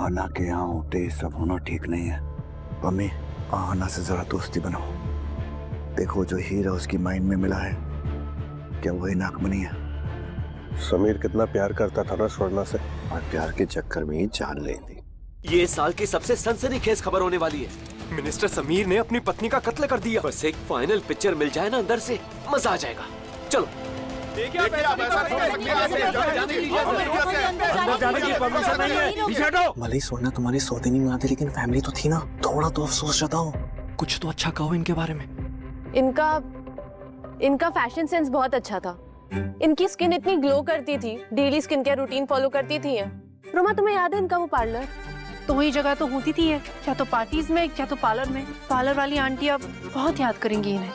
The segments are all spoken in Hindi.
आहना के यहाँ होते सब होना ठीक नहीं है। मम्मी, आहना से जरा दोस्ती बनाओ। देखो जो हीरा उसकी माइंड में मिला है, क्या वही नागमणि है? समीर कितना प्यार करता था ना स्वर्णा से, और प्यार के चक्कर में ही जान ले दी। ये साल की सबसे सनसनीखेज खबर होने वाली है। मिनिस्टर समीर ने अपनी पत्नी का कत्ल कर दिया। बस एक फाइनल पिक्चर मिल जाए ना अंदर से, मजा आ जाएगा। चलो। भले सोना तुम्हारी सौतेनी में आती, लेकिन फैमिली तो थी ना, थोड़ा तो अफसोस जताओ। कुछ तो अच्छा कहो इनके बारे में। इनका फैशन सेंस बहुत अच्छा था। इनकी स्किन इतनी ग्लो करती थी, daily skin care routine follow करती थी। रोमा, तुम्हें याद है इनका वो पार्लर? तो वही जगह तो होती थी, क्या तो पार्टीज में, क्या तो पार्लर में। पार्लर वाली आंटी अब बहुत याद करेंगी इन्हें।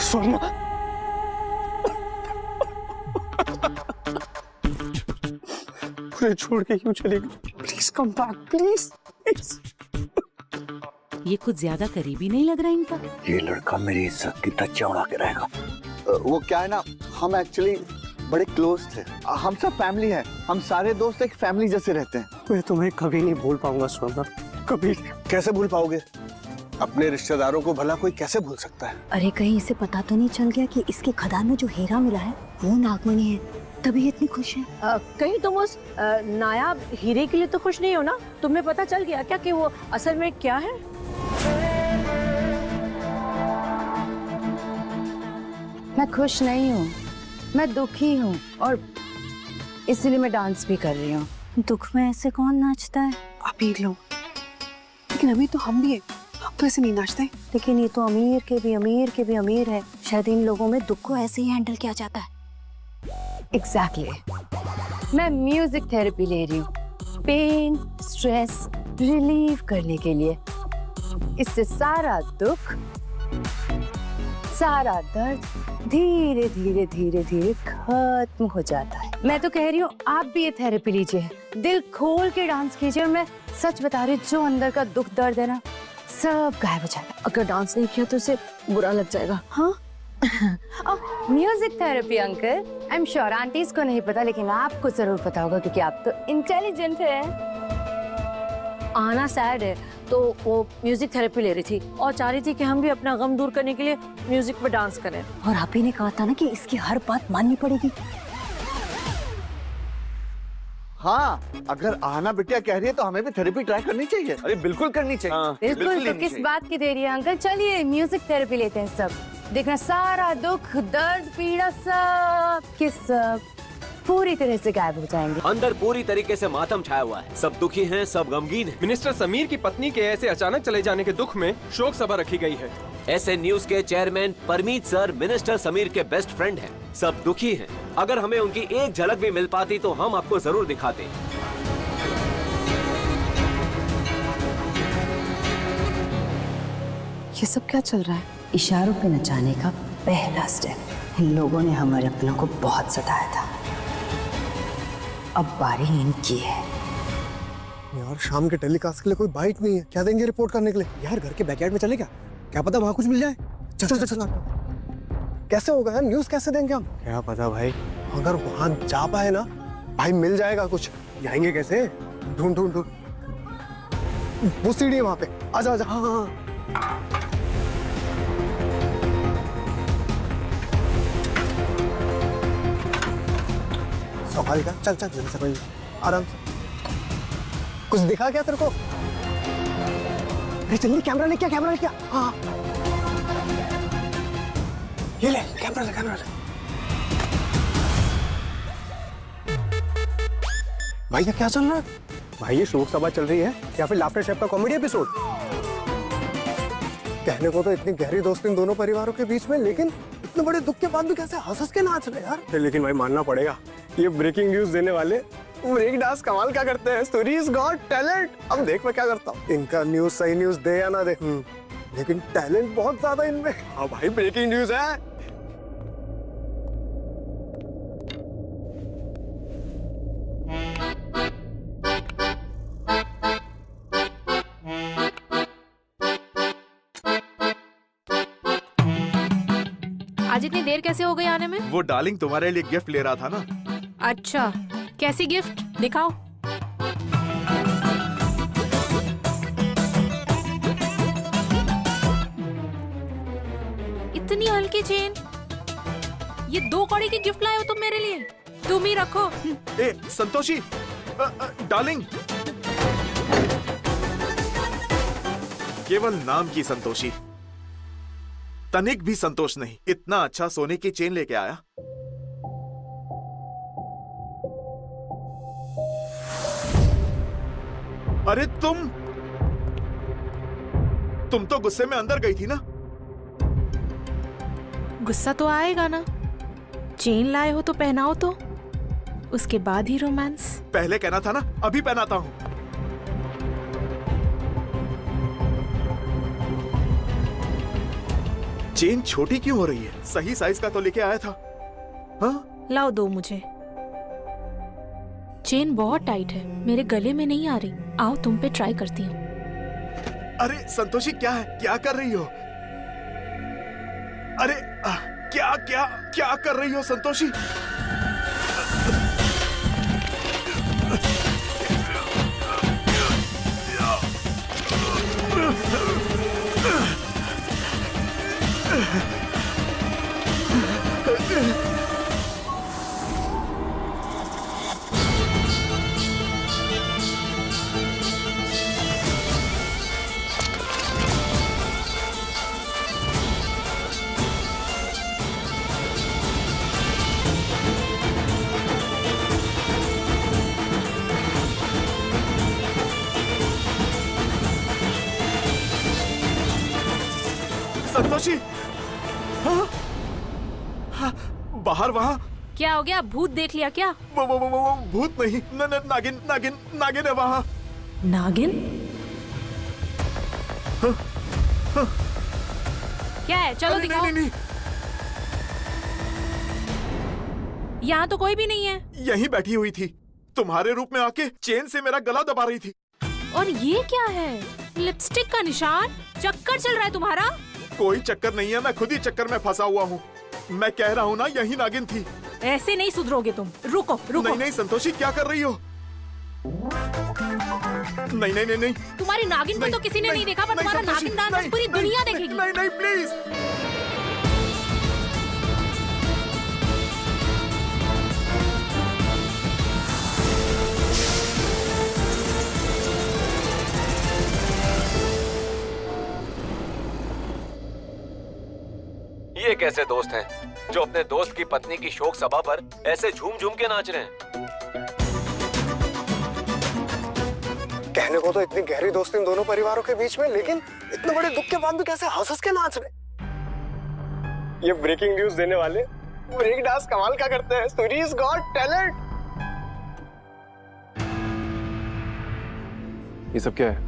सोना, मुझे छोड़ के क्यों चली गई? Please come back, please. ये कुछ ज्यादा करीबी नहीं लग रहा इनका। ये लड़का मेरी इज्जत की धज्जियां उड़ा के रहेगा। वो क्या है ना, हम एक्चुअली बड़े क्लोज थे। हम सब फैमिली हैं, हम सारे दोस्त एक फैमिली जैसे रहते हैं। मैं तुम्हें कभी नहीं भूल पाऊंगा सोना, कभी। कैसे भूल पाओगे? अपने रिश्तेदारों को भला कोई कैसे भूल सकता है? अरे कहीं इसे पता तो नहीं चल गया कि इसके खदान में जो हीरा मिला है वो नागमणि है, तभी ये इतनी खुश है। कहीं तुम उस नायाब हीरे के लिए तो खुश नहीं हो ना? तुम्हें पता चल गया क्या कि वो असल में क्या है? मैं खुश नहीं हूँ, मैं दुखी हूँ, और इसलिए मैं डांस भी कर रही हूँ। दुख में ऐसे कौन नाचता है? आप एक लोग, लेकिन अभी तो हम भी है, हम तो ऐसे नहीं नाचते। लेकिन ये तो अमीर के भी अमीर है। शायद इन लोगों में दुख को ऐसे ही हैंडल किया जाता है। एग्जैक्टली। मैं म्यूजिक थेरेपी ले रही हूँ, पेन स्ट्रेस रिलीव करने के लिए। इससे सारा दुख, सारा दर्द धीरे धीरे खत्म हो जाता है। मैं तो कह रही हूँ आप भी ये थेरेपी लीजिए, दिल खोल के डांस कीजिए। और मैं सच बता रही हूँ, जो अंदर का दुख दर्द है ना, सब गायब हो जाएगा। अगर डांस नहीं किया तो उसे बुरा लग जाएगा। हाँ। Music therapy uncle, I am sure aunties को नहीं पता, लेकिन आपको जरूर पता होगा क्योंकि आप तो इंटेलिजेंट है। आना सैड है तो वो म्यूजिक थेरेपी ले रही थी और चाह रही थी कि हम भी अपना गम दूर करने के लिए म्यूजिक पे डांस करें। और आप ही ने कहा था ना कि इसकी हर बात माननी पड़ेगी। हाँ, अगर आहना बिटिया कह रही है तो हमें भी थेरेपी ट्राई करनी चाहिए। अरे बिल्कुल करनी चाहिए। हाँ, बिल्कुल, तो किस बात की देरी है अंकल, चलिए म्यूजिक थेरेपी लेते हैं सब। देखना सारा दुख दर्द पीड़ा सब के सब पूरी तरह से गायब हो जाएंगे। अंदर पूरी तरीके से मातम छाया हुआ है, सब दुखी हैं, सब गमगीन हैं। मिनिस्टर समीर की पत्नी के ऐसे अचानक चले जाने के दुख में शोक सभा रखी गई है। ऐसे न्यूज के chairman Parmeet sir minister Sameer के बेस्ट फ्रेंड हैं, सब दुखी हैं। अगर हमें उनकी एक झलक भी मिल पाती तो हम आपको जरूर दिखाते। ये सब क्या चल रहा है? इशारों पे नचाने का पहला स्टेप। इन लोगों ने हमारे अपनों को बहुत सताया था, अब बारी इनकी है। यार शाम के टेलीकास्ट के लिए कोई बाइट नहीं है, क्या देंगे रिपोर्ट करने के लिए? यार घर के बैकयार्ड में चले क्या पता वहाँ कुछ मिल जाए। चल। कैसे होगा यार, न्यूज कैसे देंगे हम? क्या पता भाई, अगर वहाँ जा पाए ना भाई मिल जाएगा कुछ। जाएंगे कैसे? ढूंढ वो सीढ़ी है वहाँ पे, आजा। हाँ। सवाल का चल जल्दी से, आराम से। कुछ दिखा क्या तेरे को? अरे जल्दी कैमरा ले क्या? हाँ ये ले कैमरा ले। भाई ये क्या चल रहा है? भाई ये शोक सभा चल रही है या फिर लाफ्टर शेफ का कॉमेडी एपिसोड? कहने को तो इतनी गहरी दोस्ती इन दोनों परिवारों के बीच में, लेकिन इतने बड़े दुख के बाद भी कैसे हंस के नाच रहे यार। लेकिन भाई मानना पड़ेगा, ये ब्रेकिंग न्यूज देने वाले ब्रेक डांस कमाल का करते हैं। Stories got talent. अब देख मैं क्या करता हूँ, इनका न्यूज सही न्यूज दे या ना दे, लेकिन टैलेंट बहुत ज्यादा इनमें। हाँ भाई ब्रेकिंग न्यूज है। आज इतनी देर कैसे हो गई आने में? वो डार्लिंग तुम्हारे लिए गिफ्ट ले रहा था ना, अच्छा, कैसी गिफ्ट दिखाओ। इतनी हल्की चेन, ये 2 कौड़ी की गिफ्ट लाए हो तुम मेरे लिए? तुम ही रखो। ए संतोषी, डार्लिंग, केवल नाम की संतोषी, तनिक भी संतोष नहीं। इतना अच्छा सोने की चेन लेके आया। अरे तुम तो गुस्से में अंदर गई थी ना? गुस्सा तो आएगा ना, चेन लाए हो तो पहनाओ तो, उसके बाद ही रोमांस। पहले कहना था ना, अभी पहनाता हूं। चेन छोटी क्यों हो रही है? सही साइज का तो लेके आया था। हाँ? लाओ दो मुझे। चेन बहुत टाइट है, मेरे गले में नहीं आ रही। आओ तुम पे ट्राई करती हूँ। अरे संतोषी, क्या है? क्या कर रही हो? अरे क्या क्या क्या कर रही हो संतोषी? संतोषी, हाँ? हाँ, बाहर वहाँ क्या हो गया? भूत देख लिया क्या? वो भूत नहीं, नागिन नागिन नागिन है वहाँ। नागिन? क्या है? चलो दिखाओ। नहीं, यहाँ तो कोई भी नहीं है। यहीं बैठी हुई थी, तुम्हारे रूप में आके चेन से मेरा गला दबा रही थी। और ये क्या है? लिपस्टिक का निशान? चक्कर चल रहा है तुम्हारा? कोई चक्कर नहीं है, मैं खुद ही चक्कर में फंसा हुआ हूँ। मैं कह रहा हूँ ना, यही नागिन थी। ऐसे नहीं सुधरोगे तुम। रुको रुको। नहीं संतोषी, क्या कर रही हो? नहीं। तुम्हारी नागिन को तो किसी ने नहीं देखा, पर तुम्हारा नागिन डांस पूरी दुनिया देखेगी। नहीं प्लीज। ये कैसे दोस्त हैं जो अपने दोस्त की पत्नी की शोक सभा पर ऐसे झूम झूम के नाच रहे हैं? कहने को तो इतनी गहरी दोस्ती इन दोनों परिवारों के बीच में, लेकिन इतने बड़े दुख के बाद भी कैसे हंस के नाच रहे? ये ब्रेकिंग न्यूज देने वाले ब्रेक डांस कमाल का करते हैं। Suri's got talent. ये सब क्या है?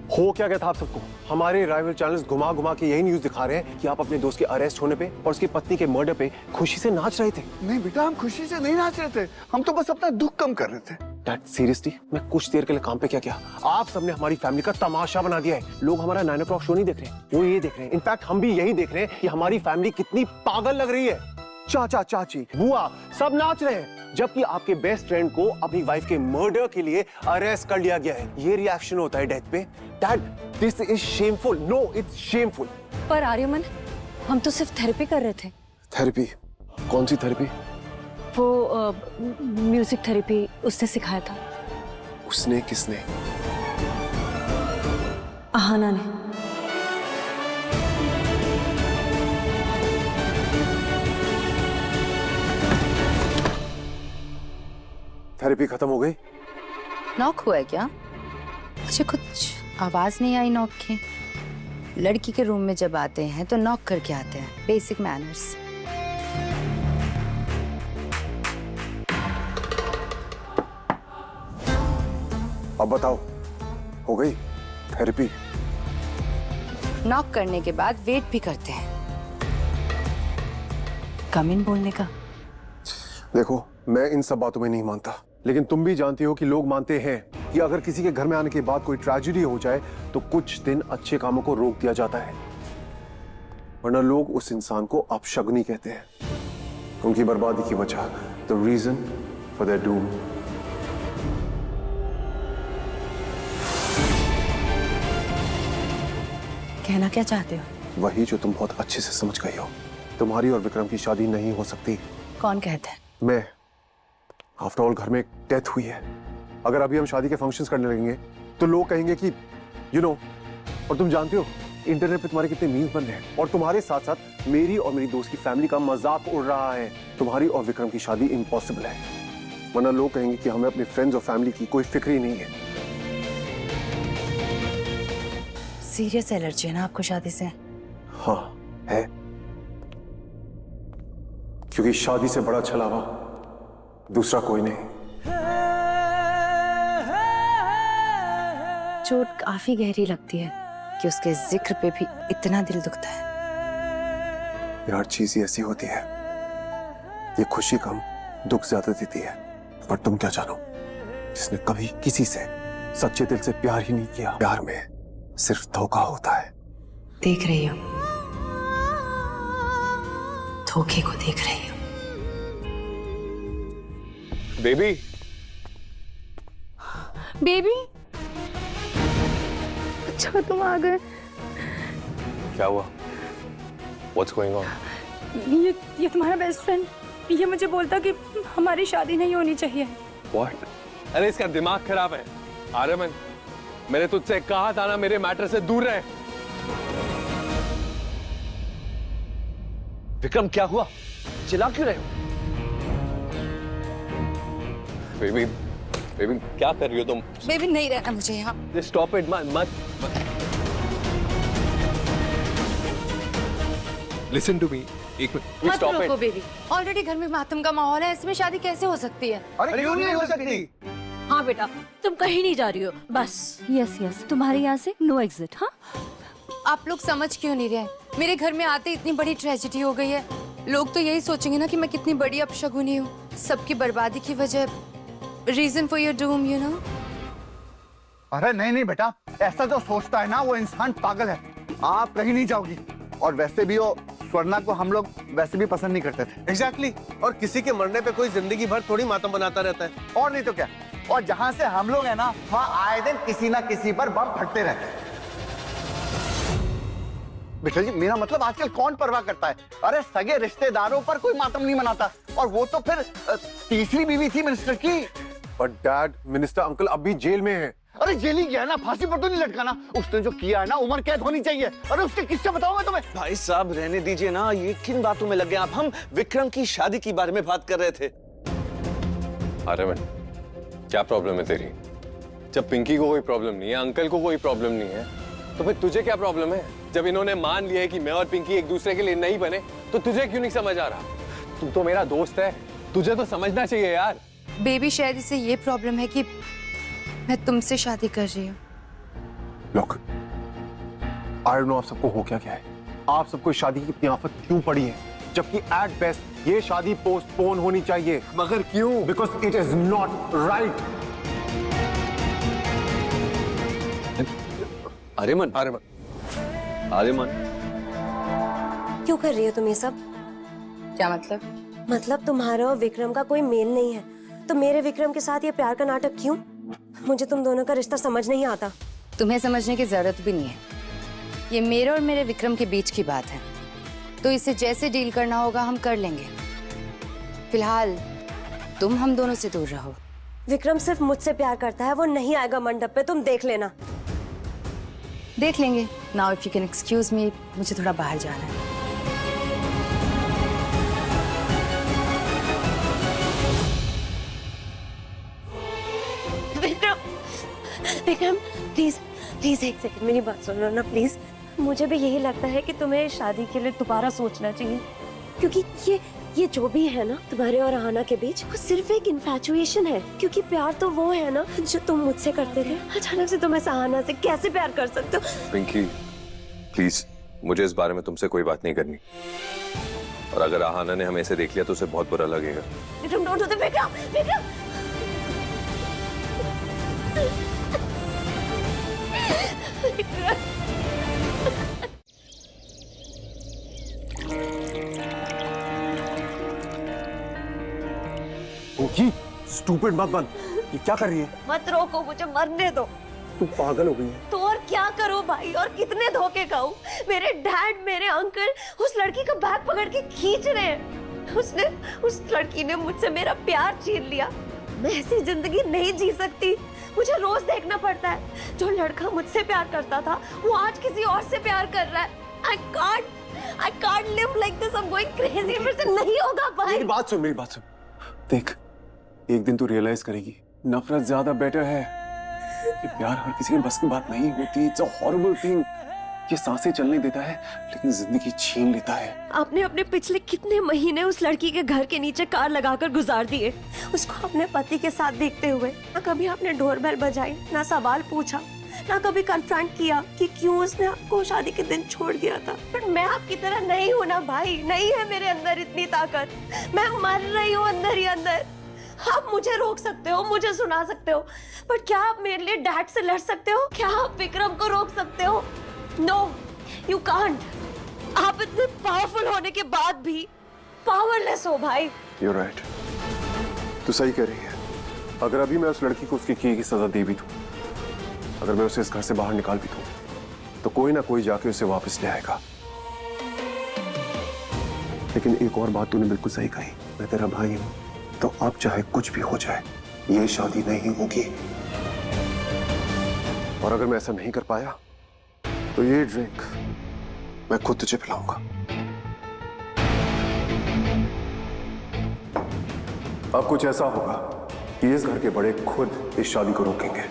हो क्या गया था आप सबको? हमारे राइवल चैनल्स घुमा घुमा के यही न्यूज दिखा रहे हैं कि आप अपने दोस्त के अरेस्ट होने पे और उसकी पत्नी के मर्डर पे खुशी से नाच रहे थे। नहीं बेटा, हम खुशी से नहीं नाच रहे थे, हम तो बस अपना दुख कम कर रहे थे। डैड सीरियसली, मैं कुछ देर के लिए काम पे क्या किया? आप सबने हमारी फैमिली का तमाशा बना दिया है। लोग हमारा 9 o'clock शो नहीं देख रहे, वो ये देख रहे हैं। इनफैक्ट हम भी यही देख रहे हैं कि हमारी फैमिली कितनी पागल लग रही है। चाचा चाची बुआ सब नाच रहे हैं, जबकि आपके बेस्ट फ्रेंड को अपनी वाइफ के मर्डर के लिए अरेस्ट कर लिया गया है। ये रिएक्शन होता है डेथ पे? Dad, this is shameful. No, it's shameful. पर आर्यमन, हम तो सिर्फ थेरेपी कर रहे थे। थेरेपी? कौन सी थेरेपी? वो म्यूजिक थेरेपी उसने सिखाया था। उसने? किसने? अहाना ने। थेरेपी खत्म हो गई? नॉक हुआ है क्या? मुझे कुछ आवाज नहीं आई नॉक की। लड़की के रूम में जब आते हैं तो नॉक करके आते हैं, बेसिक मैनर्स। अब बताओ, हो गई थेरेपी? नॉक करने के बाद वेट भी करते हैं, कम इन बोलने का। देखो, मैं इन सब बातों में नहीं मानता, लेकिन तुम भी जानती हो कि लोग मानते हैं कि अगर किसी के घर में आने के बाद कोई ट्रेजेडी हो जाए तो कुछ दिन अच्छे कामों को रोक दिया जाता है, वरना लोग उस इंसान को अपशगुनी कहते हैं, उनकी बर्बादी की वजह। The reason for their doom. कहना क्या चाहते हो? वही जो तुम बहुत अच्छे से समझ गई हो। तुम्हारी और विक्रम की शादी नहीं हो सकती। कौन कहता है? मैं। आफ्टर ऑल घर में एक डेथ हुई है। अगर अभी हम शादी के फंक्शंस करने लगेंगे तो लोग कहेंगे कि और तुम जानते हो इंटरनेट पे तुम्हारे कितने मीम्स बन रहे हैं, और तुम्हारे साथ साथ मेरी और मेरी दोस्त की फैमिली का मजाक उड़ रहा है। तुम्हारी और विक्रम की शादी इम्पॉसिबल है, वरना लोग कहेंगे कि हमें अपने फ्रेंड्स और फैमिली की कोई फिक्र ही नहीं है। सीरियस एलर्जी है ना आपको शादी से? हाँ है, क्योंकि शादी से बड़ा छलावा दूसरा कोई नहीं। चोट काफी गहरी लगती है कि उसके जिक्र पे भी इतना दिल दुखता है। हर चीज ही ऐसी होती है, ये खुशी कम दुख ज्यादा देती है। पर तुम क्या जानो, जिसने कभी किसी से सच्चे दिल से प्यार ही नहीं किया, प्यार में सिर्फ धोखा होता है। देख रही हो, धोखे को देख रही हो। बेबी, बेबी, अच्छा तुम आ गए। क्या हुआ? What's going on? ये तुम्हारा बेस्ट फ्रेंड, ये मुझे बोलता कि हमारी शादी नहीं होनी चाहिए। What? अरे इसका दिमाग खराब है। आर्यमन, मैंने तुझसे कहा था ना मेरे मैटर से दूर रहे। विक्रम क्या हुआ? चिल्ला क्यों रहे हो? बेबी, बेबी क्या कर रही हो तुम? बेबी नहीं रहना मुझे यहाँ। स्टॉप इट, मत। लिसन टू मी, एक मिनट। मत स्टॉप रोको इट। बेबी, ऑलरेडी घर में मातम का माहौल है, इसमें शादी कैसे हो सकती है? अरे क्यों नहीं हो सकती? हाँ बेटा, तुम कहीं नहीं जा रही हो, बस। यस, तुम्हारे यहाँ से नो एग्जिट। हाँ, आप लोग समझ क्यों नहीं रहे? मेरे घर में आते इतनी बड़ी ट्रेजेडी हो गई है, लोग तो यही सोचेंगे ना कि मैं कितनी बड़ी अपशगुनी हूँ। सबकी बर्बादी की वजह, reason for your doom, you know. अरे नहीं बेटा, ऐसा जो सोचता है ना वो इंसान पागल है। आप कहीं नहीं जाओगी, और वैसे भी वो स्वर्णा को हम लोग वैसे भी पसंद नहीं करते थे। एग्जैक्टली, और किसी के मरने पे कोई जिंदगी भर थोड़ी मातम बनाता रहता है। और नहीं तो क्या, और जहां से हम लोग है ना, वहाँ आए दिन किसी ना किसी पर बम फटते रहते हैं। विठल जी, मेरा मतलब आजकल कौन परवाह करता है? अरे सगे रिश्तेदारों पर कोई मातम नहीं मनाता, और वो तो फिर तीसरी बीवी थी मिनिस्टर की। बट डैड, मिनिस्टर अंकल अब भी जेल में है। अरे जेल ही गया है ना, फांसी पर तो नहीं लटकाना। उसने जो किया है ना, उम्र कैद होनी चाहिए। अरे उसके किस्से बताऊं मैं तुम्हें? भाई साहब रहने दीजिए ना, ये किन बातों में लग गए आप? हम विक्रम की शादी के बारे में बात कर रहे थे। आर्यमन, क्या प्रॉब्लम है तेरी? जब पिंकी को कोई प्रॉब्लम नहीं है, अंकल को कोई प्रॉब्लम नहीं है, तो फिर तुझे क्या प्रॉब्लम है? जब इन्होंने मान लिया है कि मैं और पिंकी एक दूसरे के लिए नहीं बने, तो तुझे क्यों नहीं समझ आ रहा? तू तो मेरा दोस्त है, तुझे तो समझना चाहिए यार। बेबी, शायद इसे ये प्रॉब्लम है कि मैं तुमसे शादी कर रही हूँ। Look, I don't know आप सबको हो क्या है। आप सबको इस शादी की इतनी आफत क्यों पड़ी है, जबकि एट बेस्ट ये शादी पोस्टपोन होनी चाहिए। मगर क्यों? Because it is not right. Aryaman, क्यों कर रही हो तुम ये सब? क्या मतलब? मतलब तुम्हारा और विक्रम का कोई मेल नहीं है, तो मेरे विक्रम के साथ ये प्यार का नाटक क्यों? मुझे तुम दोनों का रिश्ता समझ नहीं आता। तुम्हें समझने की जरूरत भी नहीं है, ये मेरे और मेरे विक्रम के बीच की बात है, तो इसे जैसे डील करना होगा हम कर लेंगे। फिलहाल तुम हम दोनों से दूर रहो। विक्रम सिर्फ मुझसे प्यार करता है, वो नहीं आएगा मंडप पे, तुम देख लेना। देख लेंगे। Now if you can excuse me, मुझे थोड़ा बाहर जाना है। विक्रम प्लीज प्लीज एक सेकंड मेरी बात सुनो ना प्लीज। मुझे भी यही लगता है कि तुम्हें शादी के लिए दोबारा सोचना चाहिए, क्योंकि ये जो भी है ना तुम्हारे और आहाना के बीच, वो सिर्फ एक इन्फैचुएशन है। क्योंकि प्यार तो वो है ना जो तुम मुझसे करते थे, अचानक से तुम आहाना से कैसे प्यार कर सकते हो? पिंकी, प्लीज, मुझे इस बारे में तुमसे कोई बात नहीं करनी, और अगर आहाना ने हमें ऐसे देख लिया तो उसे बहुत बुरा लगेगा। Vikram don't do that. Vikram Pinky, stupid मत बन। ये क्या कर रही है? मत रोको, मुझे मरने दो। तू पागल हो गई है। तो और क्या करूं भाई, और कितने धोखे खाऊं? मेरे डैड, मेरे अंकल उस लड़की का बैग पकड़ के खींच रहे हैं। उस लड़की ने मुझसे मेरा प्यार छीन लिया। मैं ऐसी जिंदगी नहीं जी सकती। मुझे रोज देखना पड़ता है जो लड़का मुझसे प्यार करता था वो आज किसी और से प्यार कर रहा है। I can't live like this. I'm going crazy. मेरे से नहीं होगा भाई। मेरी बात सुन। देख, एक दिन तू रियलाइज करेगी नफरत ज्यादा बेटर है। ये प्यार हर किसी के बस की बात नहीं होती। It's a horrible thing. ये सांसें चलने देता है लेकिन जिंदगी छीन लेता है। आपने अपने पिछले कितने महीने उस लड़की के घर के नीचे कार लगाकर गुजार दिए, उसको अपने पति के साथ देखते हुए। ना कभी आपने डोरबेल बजाई, ना सवाल पूछा, ना कभी कन्फ्रंट किया कि क्यों उसने आपको शादी के दिन छोड़ दिया था। पर मैं आपकी तरह नहीं हूं ना भाई, नहीं है मेरे अंदर इतनी ताकत। मैं मर रही हूँ अंदर ही अंदर। आप मुझे रोक सकते हो, मुझे सुना सकते हो, पर क्या आप मेरे लिए डैड से लड़ सकते हो? क्या आप विक्रम को रोक सकते हो? No, you can't. आप इतने पावरफुल होने के बाद भी पावरलेस हो भाई। You're right. तू सही कह रही है। अगर अभी मैं उस लड़की को उसके किए की सजा दे भी दूं, अगर मैं उसे इस घर से बाहर निकाल भी दूं, तो कोई ना कोई जाके उसे वापस ले आएगा। लेकिन एक और बात तूने बिल्कुल सही कही, मैं तेरा भाई हूं, तो अब चाहे कुछ भी हो जाए ये शादी नहीं होगी। और अगर मैं ऐसा नहीं कर पाया तो ये ड्रिंक मैं खुद तुझे पिलाऊंगा। अब कुछ ऐसा होगा कि इस घर के बड़े खुद इस शादी को रोकेंगे,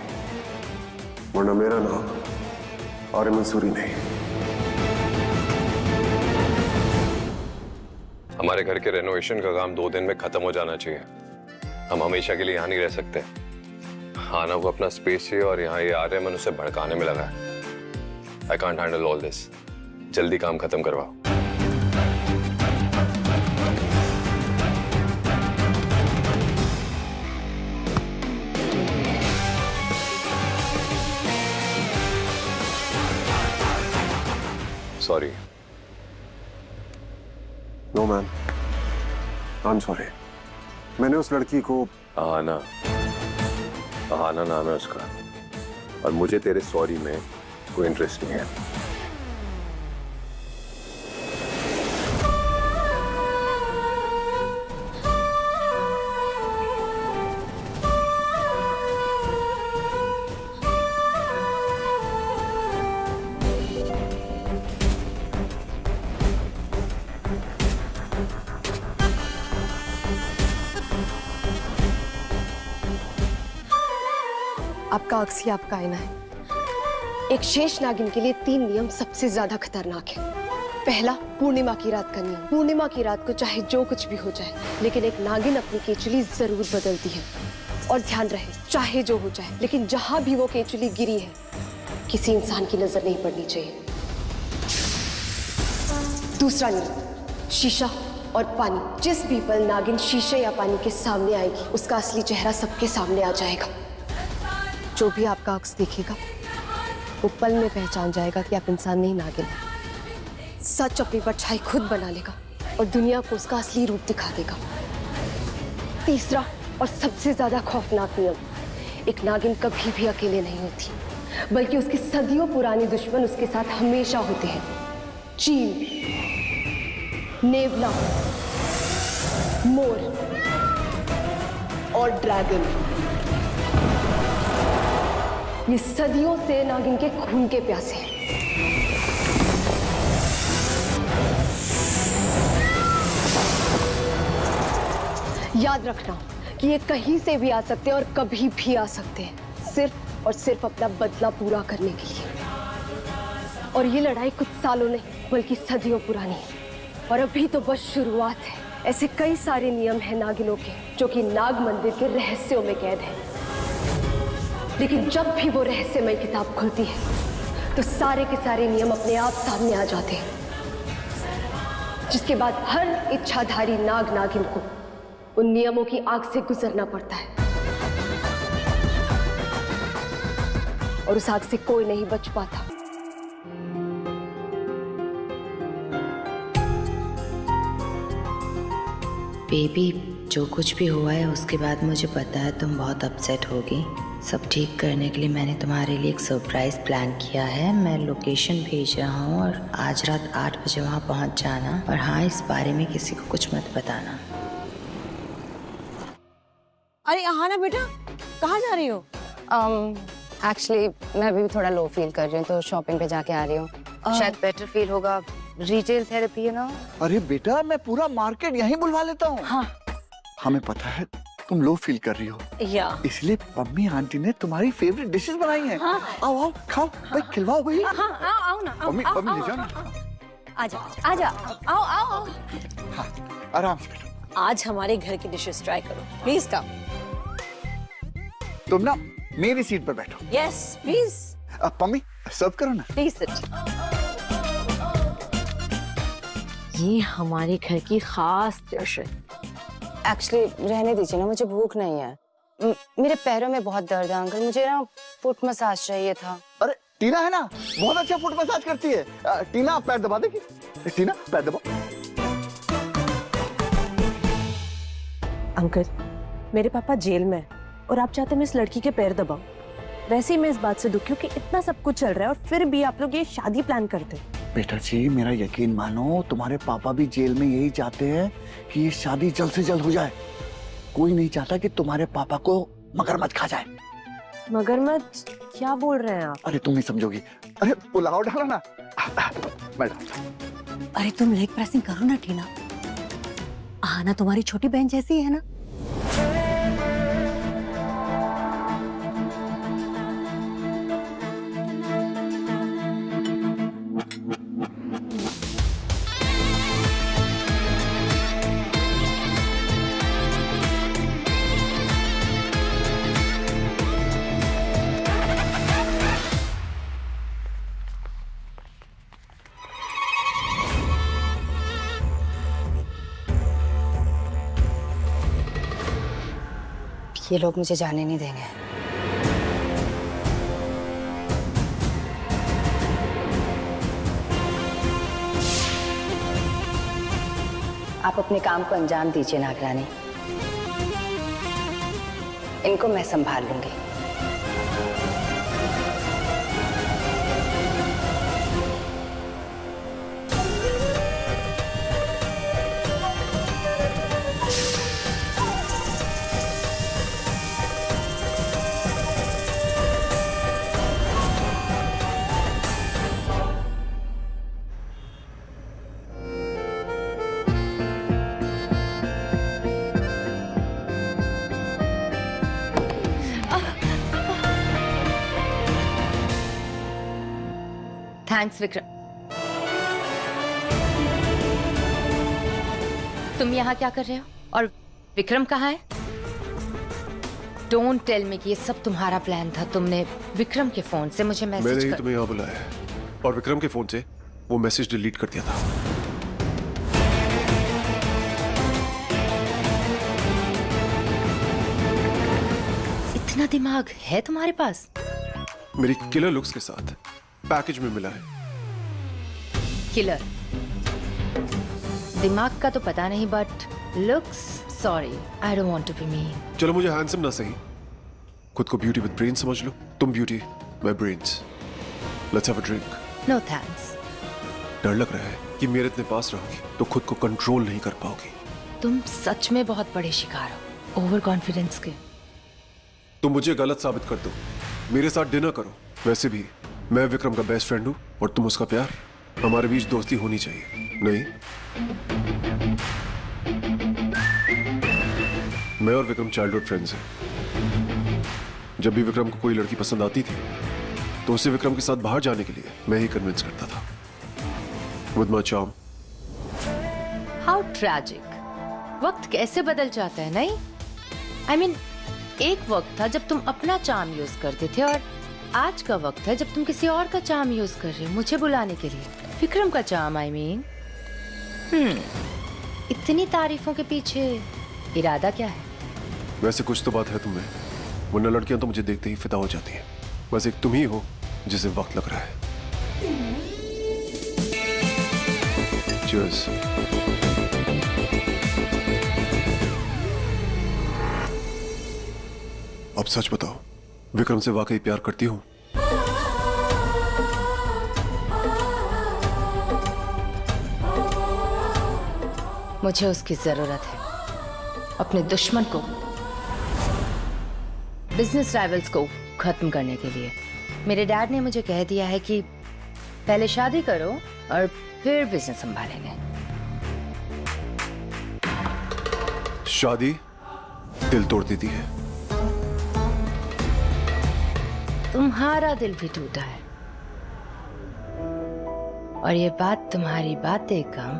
वरना मेरा नाम आर्य मंसूरी नहीं। हमारे घर के रेनोवेशन का काम 2 दिन में खत्म हो जाना चाहिए। हम हमेशा के लिए यहाँ नहीं रह सकते। हाँ ना, वो अपना स्पेस चाहिए और यहाँ ये आर्यमन उसे भड़काने में लगा है। I can't handle all this. जल्दी काम खत्म करवाओ। Sorry. No man, I'm sorry. मैंने उस लड़की को आहाना नाम है उसका, और मुझे तेरे सॉरी में कोई इंटरेस्ट नहीं है। आपका अक्स ही आपका आईना है। एक शेष नागिन के लिए 3 नियम सबसे ज्यादा खतरनाक है। पहला, पूर्णिमा की रात का नियम। पूर्णिमा की रात को चाहे जो कुछ भी हो जाए, लेकिन एक नागिन अपनी केचुली जरूर बदलती है। और ध्यान रहे, चाहे जो हो जाए, लेकिन जहां भी वो केचुली गिरी है किसी इंसान की नजर नहीं पड़नी चाहिए। दूसरा नियम, शीशा और पानी। जिस भी पल नागिन शीशे या पानी के सामने आएगी उसका असली चेहरा सबके सामने आ जाएगा। जो भी आपका अक्स देखेगा वो पल में पहचान जाएगा कि आप इंसान नहीं नागिन हैं। सच अपनी परछाई खुद बना लेगा और दुनिया को उसका असली रूप दिखा देगा। तीसरा और सबसे ज्यादा खौफनाक नियम, एक नागिन कभी भी अकेले नहीं होती, बल्कि उसके सदियों पुराने दुश्मन उसके साथ हमेशा होते हैं। चील, नेवला, मोर और ड्रैगन। ये सदियों से नागिन के खून के प्यासे हैं। याद रखना कि ये कहीं से भी आ सकते हैं और कभी भी आ सकते हैं, सिर्फ और सिर्फ अपना बदला पूरा करने के लिए। और ये लड़ाई कुछ सालों नहीं बल्कि सदियों पुरानी है, और अभी तो बस शुरुआत है। ऐसे कई सारे नियम हैं नागिनों के जो कि नाग मंदिर के रहस्यों में कैद हैं। लेकिन जब भी वो रहस्यमय किताब खुलती है तो सारे के सारे नियम अपने आप सामने आ जाते हैं, जिसके बाद हर इच्छाधारी नाग नागिन को उन नियमों की आग से गुजरना पड़ता है, और उस आग से कोई नहीं बच पाता। बेबी, जो कुछ भी हुआ है उसके बाद मुझे पता है तुम बहुत अपसेट होगी। सब ठीक करने के लिए मैंने तुम्हारे लिए एक सरप्राइज प्लान किया है। मैं लोकेशन भेज रहा हूँ और आज रात 8 बजे वहाँ पहुँच जाना। और हाँ, इस बारे में किसी को कुछ मत बताना। अरे आहाना बेटा, कहाँ जा रही हो? एक्चुअली मैं अभी भी थोड़ा लो फील कर रही हूँ तो शॉपिंग पे जाके आ रही हूँ। शायद बेटर फील होगा। रिटेल थेरेपी है ना। अरे बेटा, मैं पूरा मार्केट यहीं बुलवा लेता हूँ। हाँ। हमें पता है तुम लो फील कर रही हो, या इसलिए मम्मी आंटी ने तुम्हारी फेवरेट डिशेस बनाई हैं। हाँ। आओ आओ खाओ भाई, खिलवाओ भाई। हाँ आओ ना, आओ, मम्मी आओ, मम्मी आओ, ले जाओ आओ, ना। आजा आजा, आओ आओ आओ। हाँ, आराम से बैठो। आज हमारे घर की डिशेस ट्राई करो, प्लीज कम। तुम ना मेरी सीट पर बैठो। Yes please. मम्मी सर्व करो ना। Please sit. ये हमारे घर की खास डिश है। एक्चुअली रहने दीजिए ना, मुझे भूख नहीं है। मेरे पैरों में बहुत दर्द है अंकल, मुझे ना फुट मसाज चाहिए था। अरे टीना है ना, बहुत अच्छा फुट मसाज करती है। टीना आप पैर दबा देगी? टीना पैर दबाओ। अंकल, मेरे पापा जेल में है और आप चाहते हैं मैं इस लड़की के पैर दबाऊं। वैसे ही मैं इस बात से दुखी हूँ कि इतना सब कुछ चल रहा है और फिर भी आप लोग ये शादी प्लान करते हैं। बेटा जी, मेरा यकीन मानो, तुम्हारे पापा भी जेल में यही चाहते हैं कि ये शादी जल्द से जल्द हो जाए। कोई नहीं चाहता कि तुम्हारे पापा को मगरमच्छ खा जाए। मगरमच्छ? क्या बोल रहे हैं आप? अरे तुम नहीं समझोगी। अरे पुलाव डालो ना। मैडम, अरे तुम लेग प्रेसिंग करो ना टीना। आना तुम्हारी छोटी बहन जैसी है ना। ये लोग मुझे जाने नहीं देंगे। आप अपने काम को अंजाम दीजिए नागरानी, इनको मैं संभाल लूंगी। थैंक्स विक्रम। तुम यहाँ क्या कर रहे हो? और विक्रम कहाँ है? डोंट टेल मी कि ये सब तुम्हारा प्लान था। तुमने विक्रम के फोन से मुझे मैसेज मैंने ही तुम्हें यहाँ बुलाया है और विक्रम के फोन से वो मैसेज डिलीट कर दिया था। इतना दिमाग है तुम्हारे पास? मेरी किलर लुक्स के साथ पैकेज में मिला है। किलर दिमाग का तो पता नहीं, but looks, sorry, I don't want to be mean. चलो मुझे हैंडसम ना सही, खुद को ब्यूटी विद ब्रेन समझ लो। तुम ब्यूटी, मैं brains. Let's have a drink. No thanks. डर लग रहा है कि मेरे इतने पास रहोगी तो खुद को कंट्रोल नहीं कर पाओगी। तुम सच में बहुत बड़े शिकार हो ओवर कॉन्फिडेंस के। तुम मुझे गलत साबित कर दो, मेरे साथ डिनर करो। वैसे भी मैं विक्रम का बेस्ट फ्रेंड हूँ और तुम उसका प्यार। हमारे बीच दोस्ती होनी चाहिए, नहीं? मैं और विक्रम चाइल्डहुड फ्रेंड्स हैं। जब भी विक्रम को कोई लड़की पसंद आती थी तो उसे विक्रम के साथ बाहर जाने के लिए मैं ही कन्विंस करता था with my charm. How tragic. वक्त कैसे बदल जाता है, नहीं? आई मीन, एक वक्त था जब तुम अपना चार्म यूज करते थे और आज का वक्त है जब तुम किसी और का चार्म यूज कर रहे हो मुझे बुलाने के लिए। विक्रम का चार्म, आई मीन। इतनी तारीफों के पीछे इरादा क्या है? वैसे कुछ तो बात है तुम्हें, वरना लड़कियां तो मुझे देखते ही फिदा हो जाती हैं। बस एक तुम ही हो जिसे वक्त लग रहा है। Cheers. अब सच बताओ, विक्रम से वाकई प्यार करती हो? मुझे उसकी जरूरत है अपने दुश्मन को, बिजनेस राइवल्स को खत्म करने के लिए। मेरे डैड ने मुझे कह दिया है कि पहले शादी करो और फिर बिजनेस संभालेंगे। शादी दिल तोड़ देती है। तुम्हारा दिल भी टूटा है और ये बात तुम्हारी बातें कम,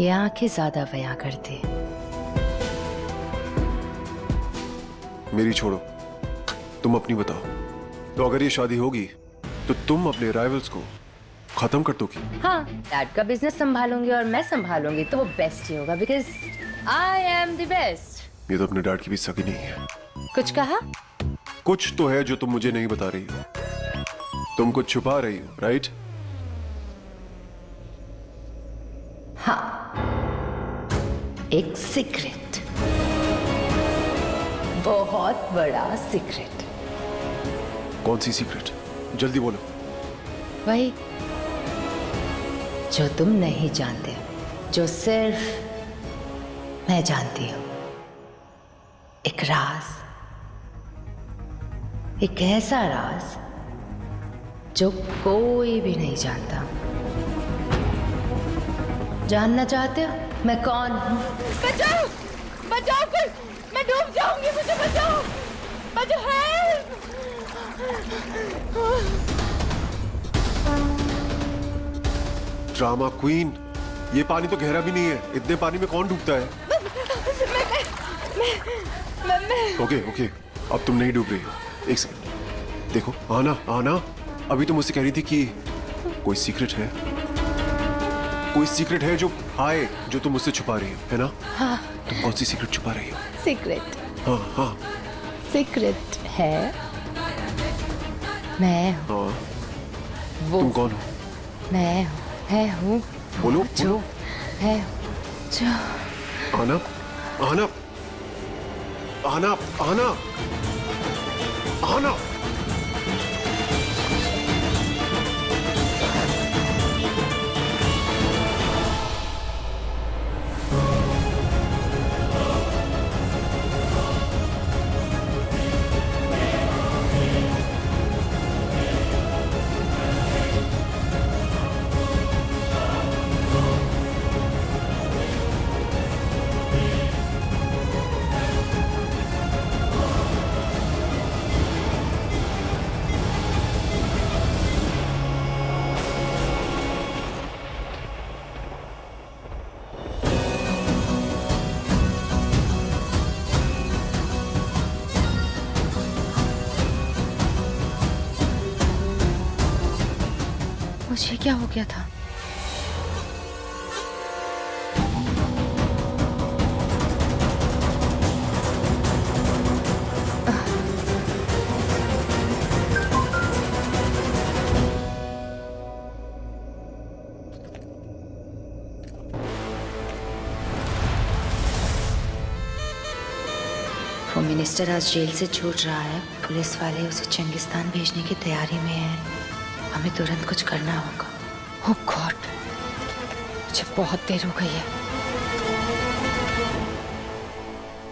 ये आंखें ज्यादा बयां करती है। मेरी छोड़ो, तुम अपनी बताओ। तो अगर ये शादी होगी तो तुम अपने राइवल्स को खत्म कर दोगी? हाँ, डैड का बिजनेस संभालूंगी और मैं संभालूंगी तो वो बेस्ट ही होगा, because I am the best. ये तो अपने डैड की भी सगी नहीं है। कुछ कहा? कुछ तो है जो तुम मुझे नहीं बता रही हो। तुम कुछ छुपा रही हो, राइट? हाँ, एक सीक्रेट, बहुत बड़ा सीक्रेट। कौन सी सीक्रेट? जल्दी बोलो। वही जो तुम नहीं जानते, जो सिर्फ मैं जानती हूं। एक राज, एक ऐसा राज जो कोई भी नहीं जानता। जानना चाहते हो मैं कौन हूं? बचाओ, बचाओ, कोई, मैं डूब जाऊंगी, मुझे बचाओ, बचाओ, हेल्प! ड्रामा क्वीन, ये पानी तो गहरा भी नहीं है। इतने पानी में कौन डूबता है? ओके ओके, अब तुम नहीं डूब रही हो। एक सेकंड, देखो, आना आना, अभी तुम मुझसे कह रही थी कि कोई सीक्रेट है, कोई सीक्रेट है जो हाय जो तुम मुझसे छुपा रही हो, है ना? हाँ। तुम कौन सी सीक्रेट छुपा रही हो? सीक्रेट, हाँ हाँ सीक्रेट है मैं हूँ। हाँ। वो तुम कौन हो? मैं हूँ बोलो जो बोलो। है जो आना आना आना आना आना। मुझे क्या हो गया था? वो मिनिस्टर आज जेल से छूट रहा है। पुलिस वाले उसे चंगिस्तान भेजने की तैयारी में हैं। हमें तुरंत कुछ करना होगा। ओह गॉड, मुझे बहुत देर हो गई है।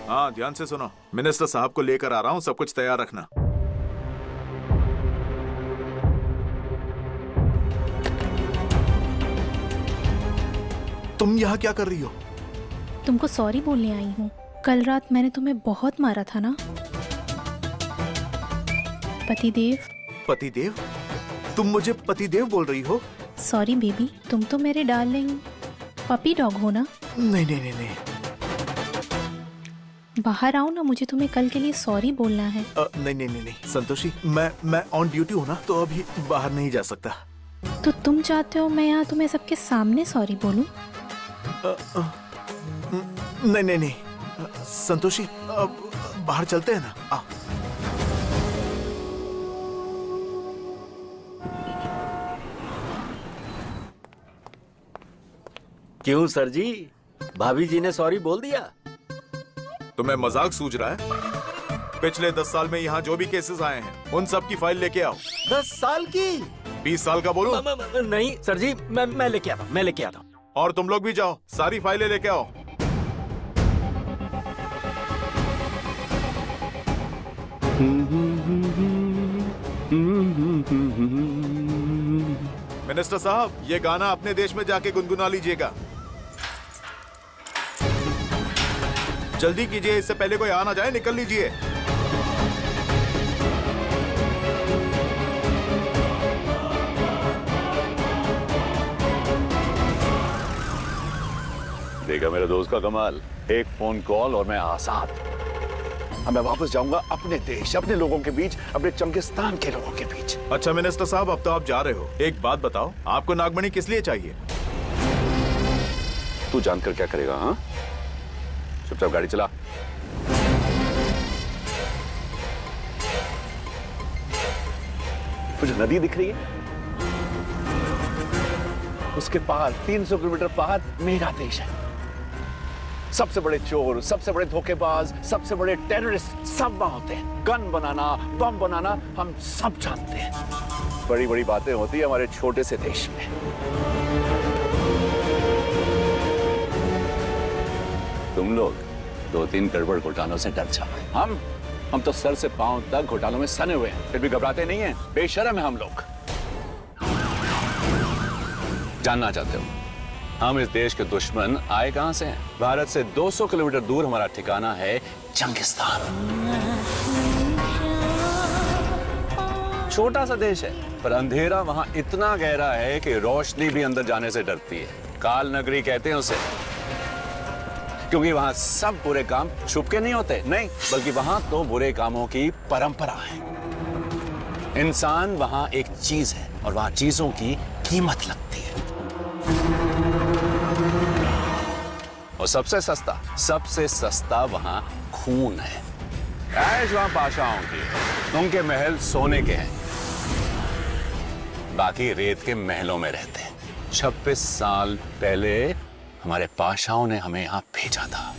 हाँ, ध्यान से सुनो। मिनिस्टर साहब को लेकर आ रहा हूँ, सब कुछ तैयार रखना। तुम यहाँ क्या कर रही हो? तुमको सॉरी बोलने आई हूँ। कल रात मैंने तुम्हें बहुत मारा था ना पतिदेव। पतिदेव? तुम मुझे पतिदेव बोल रही हो? सॉरी बेबी, तुम तो मेरे डार्लिंग पपी डॉग हो ना। नहीं नहीं नहीं नहीं। बाहर आओ ना, मुझे तुम्हें कल के लिए सॉरी बोलना है। नहीं नहीं नहीं नहीं संतोषी, मैं ऑन ड्यूटी हूँ ना, तो अभी बाहर नहीं जा सकता। तो तुम चाहते हो मैं यहाँ तुम्हें सबके सामने सॉरी बोलूं? नहीं नहीं नहीं संतोषी, अब बाहर चलते हैं ना। आ। क्यों सर जी, भाभी जी ने सॉरी बोल दिया? तुम्हें मजाक सूझ रहा है? पिछले 10 साल में यहाँ जो भी केसेस आए हैं उन सब की फाइल लेके आओ। 10 साल की? 20 साल का बोलूं? नहीं सर जी, मैं लेके आता हूँ। और तुम लोग भी जाओ, सारी फाइलें लेके आओ। मिनिस्टर साहब, ये गाना अपने देश में जाके गुनगुना लीजिएगा। जल्दी कीजिए, इससे पहले कोई आ ना जाए, निकल लीजिए। देखा मेरे दोस्त का कमाल, एक फोन कॉल और मैं आजाद। अब मैं वापस जाऊंगा अपने देश, अपने लोगों के बीच, अपने चंगिस्तान के लोगों के बीच। अच्छा मिनिस्टर साहब, अब तो आप जा रहे हो, एक बात बताओ, आपको नागमणि किस लिए चाहिए? तू जानकर क्या करेगा? हाँ, चुपचाप गाड़ी चला। मुझे नदी दिख रही है, उसके पार 300 किलोमीटर पार मेरा देश है। सबसे बड़े चोर, सबसे बड़े धोखेबाज, सबसे बड़े टेररिस्ट सब वहां होते हैं। गन बनाना, बम बनाना हम सब जानते हैं। बड़ी बड़ी बातें होती है हमारे छोटे से देश में। तुम लोग 2-3 गड़बड़ घोटालों से डर जाओ। हम तो सर से पांव तक घोटालों में सने हुए हैं, फिर भी घबराते नहीं हैं। बेशर्म है हम लोग। जानना चाहते हो हम इस देश के दुश्मन आए कहां से हैं? भारत से 200 किलोमीटर दूर हमारा ठिकाना है चंगिस्तान। छोटा सा देश है, पर अंधेरा वहां इतना गहरा है कि रोशनी भी अंदर जाने से डरती है। काल नगरी कहते हैं उसे, क्योंकि वहां सब बुरे काम छुप के नहीं होते, नहीं, बल्कि वहां तो बुरे कामों की परंपरा है। इंसान वहां एक चीज है और वहां चीजों की कीमत लगती है। और सबसे सस्ता वहां खून है। ऐश वहां बादशाहों की, उनके महल सोने के हैं, बाकी रेत के महलों में रहते हैं। 26 साल पहले हमारे बादशाहों ने हमें यहां भेजा था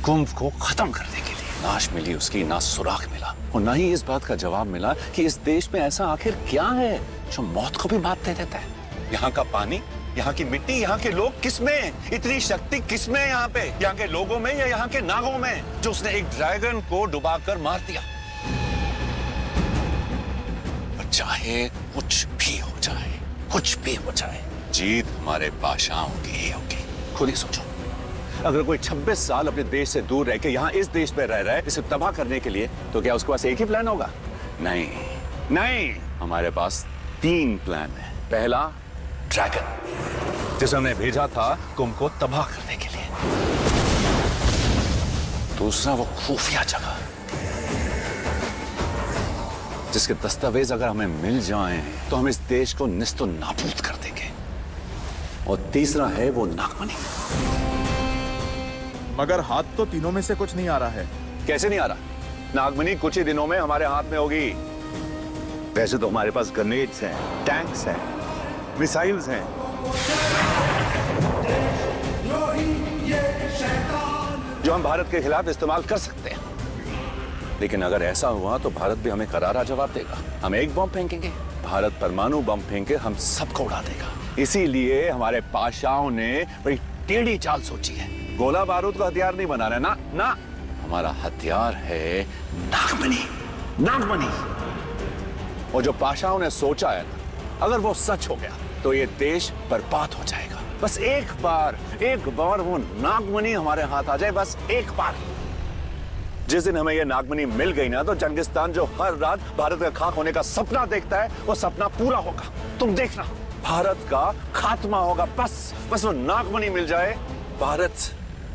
कुंभ को खत्म करने के लिए। लाश मिली उसकी, ना सुराग मिला और ना ही इस बात का जवाब मिला कि इस देश में ऐसा आखिर क्या है जो मौत को भी मात दे देता है। यहाँ का पानी, यहाँ की मिट्टी, यहाँ के लोग, किसमें इतनी शक्ति, किसमें यहाँ पे? यहाँ के लोगों में या यहाँ के नागों में, जो उसने एक ड्रैगन को डुबाकर मार दिया। पर चाहे कुछ भी हो जाए, कुछ भी हो जाए, जीत हमारे बादशाहों की ही होगी। खुद ही सोचो, अगर कोई 26 साल अपने देश से दूर रह के यहाँ इस देश पे रह रहा है इसे तबाह करने के लिए, तो क्या उसके पास एक ही प्लान होगा? नहीं नहीं, हमारे पास 3 प्लान है। पहला, ड्रैगन, जिसे हमने भेजा था कुंभ को तबाह करने के लिए। दूसरा, वो खुफिया जगह जिसके दस्तावेज अगर हमें मिल जाएं तो हम इस देश को निस्तो नाबूद कर देंगे। और तीसरा है वो नागमणि। मगर हाथ तो तीनों में से कुछ नहीं आ रहा है। कैसे नहीं आ रहा? नागमणि कुछ ही दिनों में हमारे हाथ में होगी। वैसे तो हमारे पास ग्रेनेड्स हैं, टैंक्स हैं, मिसाइल्स हैं, जो हम भारत के खिलाफ इस्तेमाल कर सकते हैं। लेकिन अगर ऐसा हुआ तो भारत भी हमें करारा जवाब देगा। हम एक बम फेंकेंगे, भारत परमाणु बम फेंके हम सबको उड़ा देगा। इसीलिए हमारे बादशाहों ने बड़ी टेढ़ी चाल सोची है। गोला बारूद का हथियार नहीं बना रहे ना, ना, हमारा हथियार है नागमणि। नागमणि। और जो बादशाहों ने सोचा है, अगर वो सच हो गया तो ये देश बर्बाद हो जाएगा। बस एक बार वो नागमणि हमारे हाथ आ जाए, बस एक बार। जिस दिन हमें ये नागमणि मिल गई ना, तो चंगिस्तान जो हर रात भारत का खाक होने का सपना देखता है, वो सपना पूरा होगा। तुम देखना, भारत का खात्मा होगा। बस वो नागमणि मिल जाए, भारत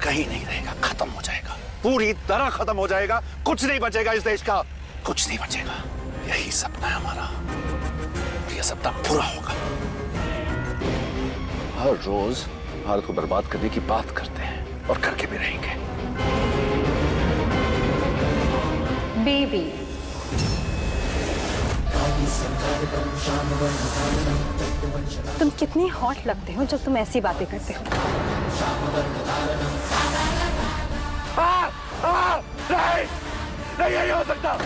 कहीं नहीं रहेगा, खत्म हो जाएगा, पूरी तरह खत्म हो जाएगा। कुछ नहीं बचेगा इस देश का, कुछ नहीं बचेगा। यही सपना है हमारा, ये सपना पूरा होगा। हर रोज भारत को बर्बाद करने की बात करते हैं और करके भी रहेंगे। बेबी, तुम कितने हॉट लगते हो जब तुम ऐसी बातें करते हो। नहीं, नहीं ये नहीं हो सकता।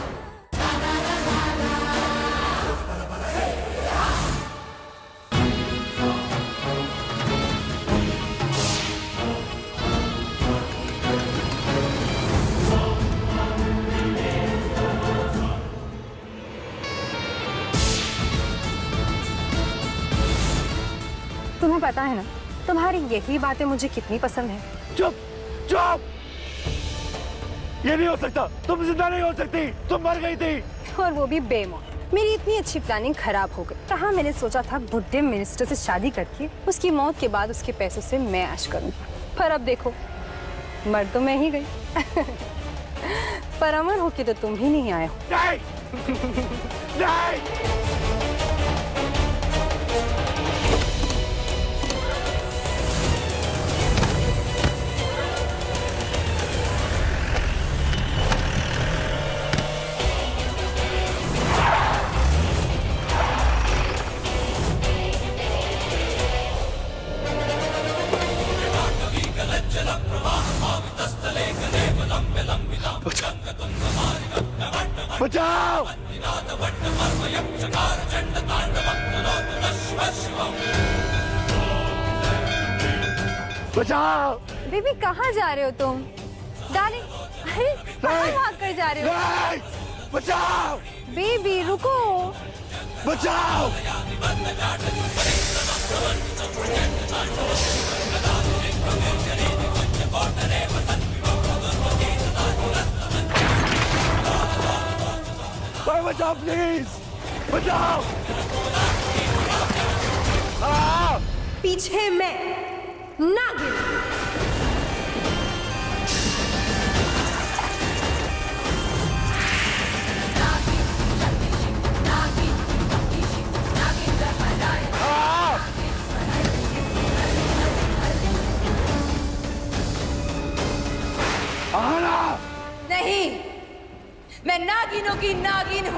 तुम्हें पता है ना तुम्हारी यही बातें मुझे कितनी पसंद है। चुप चुप, ये नहीं हो सकता, तुम जिंदा नहीं हो सकती, तुम मर गई थी। और वो भी बेमौत। मेरी इतनी अच्छी प्लानिंग खराब हो गई। कहाँ मैंने सोचा था बुढ़े मिनिस्टर से शादी करके उसकी मौत के बाद उसके पैसों से मैं ऐश करूँ, पर अब देखो मर तो मैं ही गई पर अमर होके तो तुम ही नहीं आए हो। नहीं नहीं, बचाओ बचाओ। बेबी कहाँ जा रहे हो तुम? डार्लिंग, अरे कहाँ भाग कर जा रहे हो? नहीं, बचाओ बेबी रुको। बचाओ। भाई बचाओ प्लीज, बचाओ। पीछे मैं नागिन। नहीं, मैं नागिनों की नागिन हूँ।